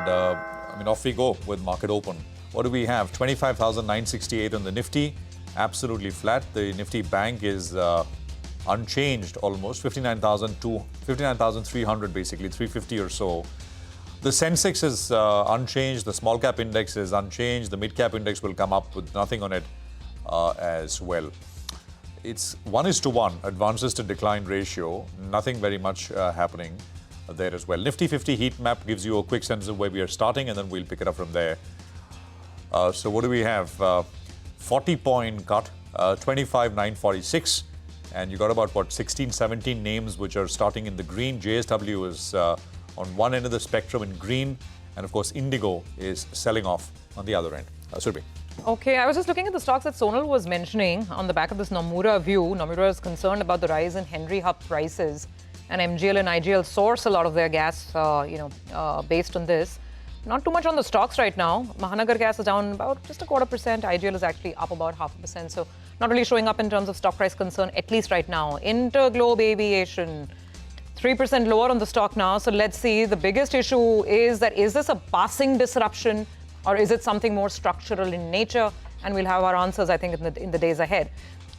And I mean, off we go with market open. What do we have? 25,968 on the Nifty, absolutely flat. The Nifty bank is unchanged almost, 59,300 basically, 350 or so. The Sensex is unchanged, the small cap index is unchanged, the mid cap index will come up with nothing on it as well. It's 1:1 advances to decline ratio, nothing very much happening there as well. Nifty 50 heat map gives you a quick sense of where we are starting, and then we'll pick it up from there. So what do we have? 40-point cut, 25,946, and you got about, what, 16, 17 names which are starting in the green. JSW is on one end of the spectrum in green, and of course Indigo is selling off on the other end. Rupee. Okay, I was just looking at the stocks that Sonal was mentioning on the back of this Nomura view. Nomura is concerned about the rise in Henry Hub prices, and MGL and IGL source a lot of their gas, based on this. Not too much on the stocks right now. Mahanagar gas is down about just 0.25%. IGL is actually up about 0.5%. So not really showing up in terms of stock price concern, at least right now. Interglobe Aviation, 3% lower on the stock now. So let's see. The biggest issue is that, is this a passing disruption or is it something more structural in nature? And we'll have our answers, I think, in the days ahead.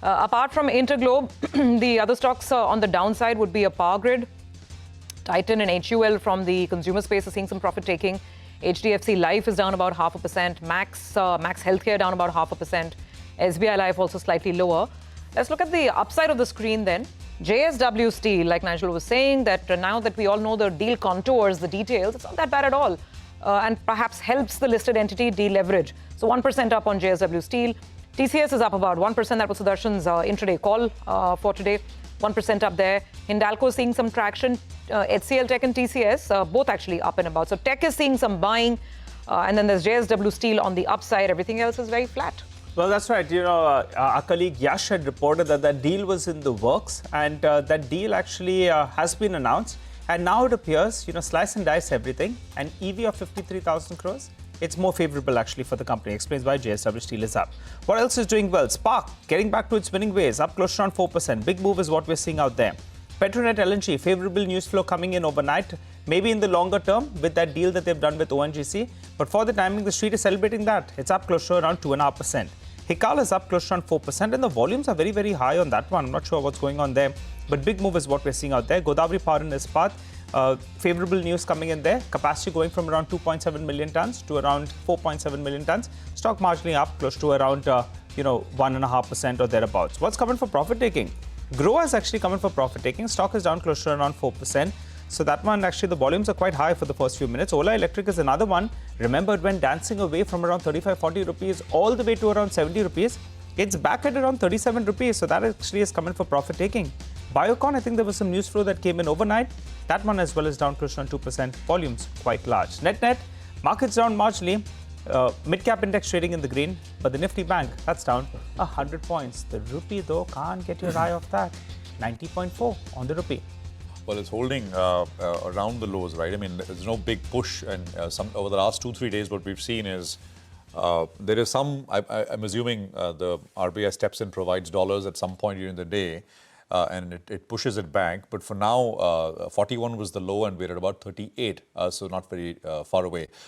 Apart from Interglobe, the other stocks on the downside would be a Power Grid. Titan and HUL from the consumer space are seeing some profit taking. HDFC Life is down about 0.5%. Max Healthcare down about 0.5%. SBI Life also slightly lower. Let's look at the upside of the screen then. JSW Steel, like Nigel was saying, that now that we all know the deal contours, the details, it's not that bad at all. And perhaps helps the listed entity deleverage. So 1% up on JSW Steel. TCS is up about 1%. That was Sudarshan's intraday call for today. 1% up there. Hindalco seeing some traction. HCL Tech and TCS, both actually up and about. So Tech is seeing some buying. And then there's JSW Steel on the upside. Everything else is very flat. Well, that's right. You know, our colleague Yash had reported that that deal was in the works. And that deal actually has been announced. And now it appears, slice and dice everything. An EV of 53,000 crores. It's more favorable actually for the company. Explains why JSW Steel is up. What else is doing well? Spark getting back to its winning ways, up close to around 4%. Big move is what we're seeing out there. Petronet LNG, favorable news flow coming in overnight. Maybe in the longer term with that deal that they've done with ONGC. But for the timing, the street is celebrating that. It's up close to around 2.5%. Hikal is up close to around 4%, and the volumes are very, very high on that one. I'm not sure what's going on there. But big move is what we're seeing out there. Godavari Power and Ispat. Favorable news coming in there. Capacity going from around 2.7 million tons to around 4.7 million tons. Stock marginally up close to around 1.5% or thereabouts. What's coming for profit taking? Grow is actually coming for profit taking. Stock is down close to around 4%. So that one, actually, the volumes are quite high for the first few minutes. Ola Electric is another one. Remember, it went dancing away from around 35-40 rupees all the way to around 70 rupees. It's back at around 37 rupees. So that actually is coming for profit taking. Biocon, I think there was some news flow that came in overnight. That one as well is down close to 2%. Volumes quite large. Net, markets down marginally. Mid-cap index trading in the green. But the Nifty Bank, that's down 100 points. The rupee, though, can't get your eye off that. 90.4 on the rupee. Well, it's holding around the lows, right? I mean, there's no big push. And over the last 2-3 days, what we've seen is there is some, I'm assuming the RBI steps in, provides dollars at some point during the day. And it pushes it back. But for now, 41 was the low and we're at about 38, so not very far away.